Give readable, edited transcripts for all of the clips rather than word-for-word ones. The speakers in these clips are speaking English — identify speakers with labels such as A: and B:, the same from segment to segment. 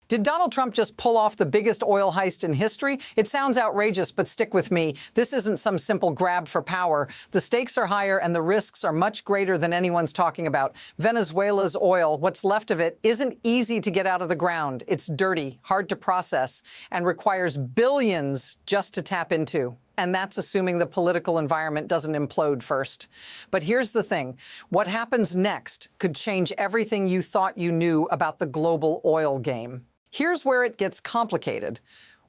A: Did Donald Trump just pull off the biggest oil heist in history? It sounds outrageous, but stick with me. This isn't some simple grab for power. The stakes are higher and the risks are much greater than anyone's talking about. Venezuela's oil, what's left of it, isn't easy to get out of the ground. It's dirty, hard to process, and requires billions just to tap into. And that's assuming the political environment doesn't implode first. But here's the thing. What happens next could change everything you thought you knew about the global oil game. Here's where it gets complicated.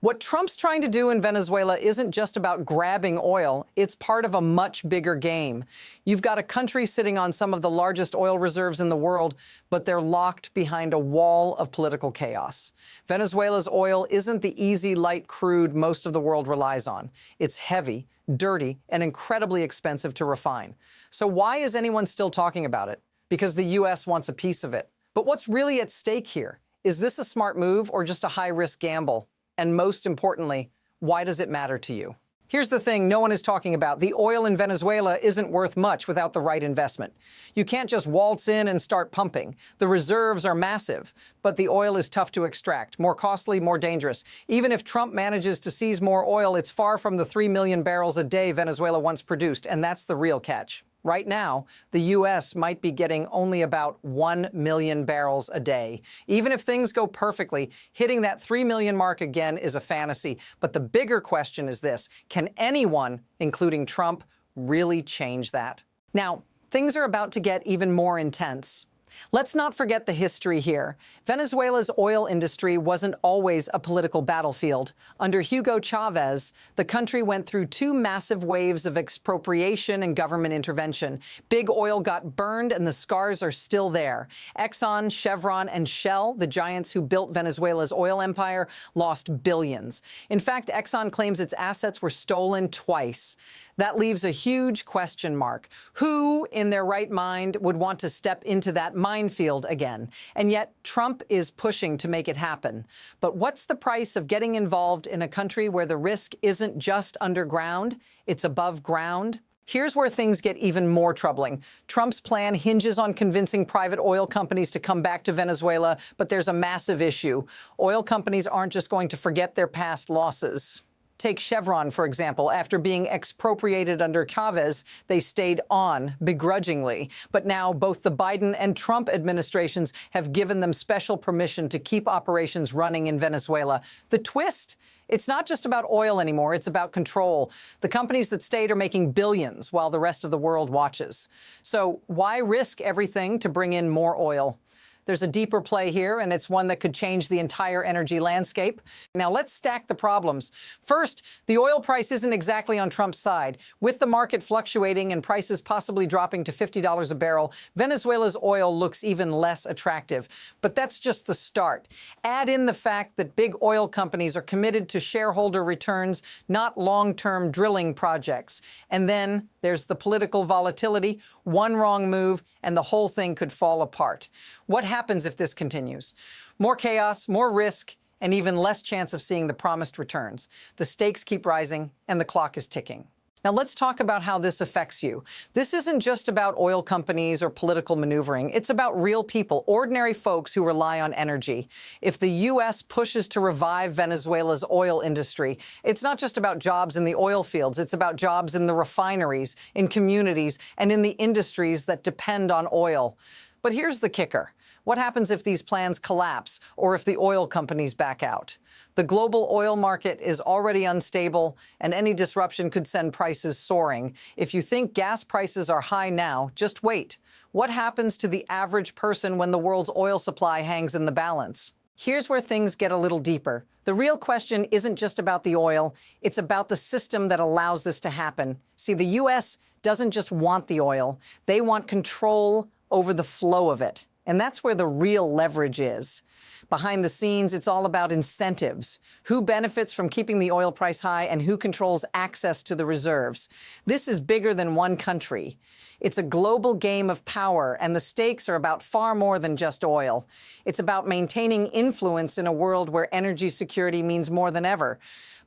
A: What Trump's trying to do in Venezuela isn't just about grabbing oil. It's part of a much bigger game. You've got a country sitting on some of the largest oil reserves in the world, but they're locked behind a wall of political chaos. Venezuela's oil isn't the easy, light crude most of the world relies on. It's heavy, dirty, and incredibly expensive to refine. So why is anyone still talking about it? Because the U.S. wants a piece of it. But what's really at stake here? Is this a smart move or just a high-risk gamble? And most importantly, why does it matter to you? Here's the thing no one is talking about. The oil in Venezuela isn't worth much without the right investment. You can't just waltz in and start pumping. The reserves are massive, but the oil is tough to extract, more costly, more dangerous. Even if Trump manages to seize more oil, it's far from the 3 million barrels a day Venezuela once produced, and that's the real catch. Right now, the U.S. might be getting only about 1 million barrels a day. Even if things go perfectly, hitting that 3 million mark again is a fantasy. But the bigger question is this: can anyone, including Trump, really change that? Now, things are about to get even more intense. Let's not forget the history here. Venezuela's oil industry wasn't always a political battlefield. Under Hugo Chavez, the country went through 2 massive waves of expropriation and government intervention. Big oil got burned and the scars are still there. Exxon, Chevron, and Shell, the giants who built Venezuela's oil empire, lost billions. In fact, Exxon claims its assets were stolen twice. That leaves a huge question mark. Who, in their right mind, would want to step into that minefield again? And yet, Trump is pushing to make it happen. But what's the price of getting involved in a country where the risk isn't just underground, it's above ground? Here's where things get even more troubling. Trump's plan hinges on convincing private oil companies to come back to Venezuela, but there's a massive issue. Oil companies aren't just going to forget their past losses. Take Chevron, for example. After being expropriated under Chavez, they stayed on begrudgingly. But now both the Biden and Trump administrations have given them special permission to keep operations running in Venezuela. The twist? It's not just about oil anymore. It's about control. The companies that stayed are making billions while the rest of the world watches. So why risk everything to bring in more oil? There's a deeper play here, and it's one that could change the entire energy landscape. Now, let's stack the problems. First, the oil price isn't exactly on Trump's side. With the market fluctuating and prices possibly dropping to $50 a barrel, Venezuela's oil looks even less attractive. But that's just the start. Add in the fact that big oil companies are committed to shareholder returns, not long-term drilling projects. And then there's the political volatility. One wrong move, and the whole thing could fall apart. What happens if this continues? More chaos, more risk, and even less chance of seeing the promised returns. The stakes keep rising, and the clock is ticking. Now let's talk about how this affects you. This isn't just about oil companies or political maneuvering. It's about real people, ordinary folks who rely on energy. If the U.S. pushes to revive Venezuela's oil industry, it's not just about jobs in the oil fields. It's about jobs in the refineries, in communities, and in the industries that depend on oil. But here's the kicker. What happens if these plans collapse or if the oil companies back out? The global oil market is already unstable, and any disruption could send prices soaring. If you think gas prices are high now, just wait. What happens to the average person when the world's oil supply hangs in the balance? Here's where things get a little deeper. The real question isn't just about the oil, it's about the system that allows this to happen. See, the U.S. doesn't just want the oil, they want control over the flow of it. And that's where the real leverage is. Behind the scenes, it's all about incentives. Who benefits from keeping the oil price high and who controls access to the reserves? This is bigger than one country. It's a global game of power, and the stakes are about far more than just oil. It's about maintaining influence in a world where energy security means more than ever.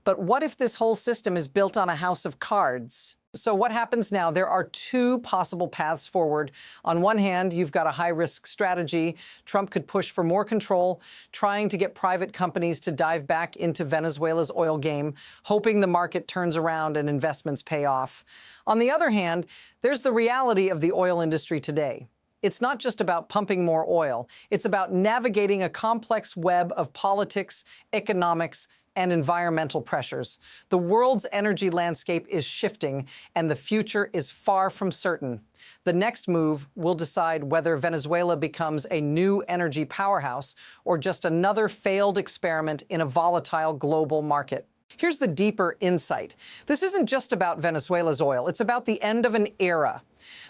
A: But what if this whole system is built on a house of cards? So what happens now? There are two possible paths forward. On one hand, you've got a high-risk strategy. Trump could push for more control, trying to get private companies to dive back into Venezuela's oil game, hoping the market turns around and investments pay off. On the other hand, there's the reality of the oil industry today. It's not just about pumping more oil. It's about navigating a complex web of politics, economics, and environmental pressures. The world's energy landscape is shifting, and the future is far from certain. The next move will decide whether Venezuela becomes a new energy powerhouse or just another failed experiment in a volatile global market. Here's the deeper insight. This isn't just about Venezuela's oil. It's about the end of an era.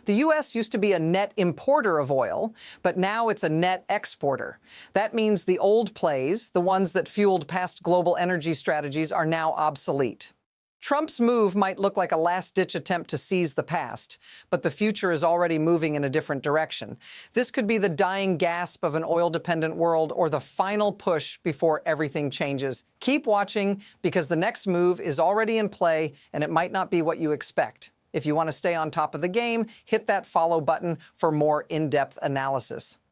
A: The U.S. used to be a net importer of oil, but now it's a net exporter. That means the old plays, the ones that fueled past global energy strategies, are now obsolete. Trump's move might look like a last-ditch attempt to seize the past, but the future is already moving in a different direction. This could be the dying gasp of an oil-dependent world or the final push before everything changes. Keep watching, because the next move is already in play, and it might not be what you expect. If you want to stay on top of the game, hit that follow button for more in-depth analysis.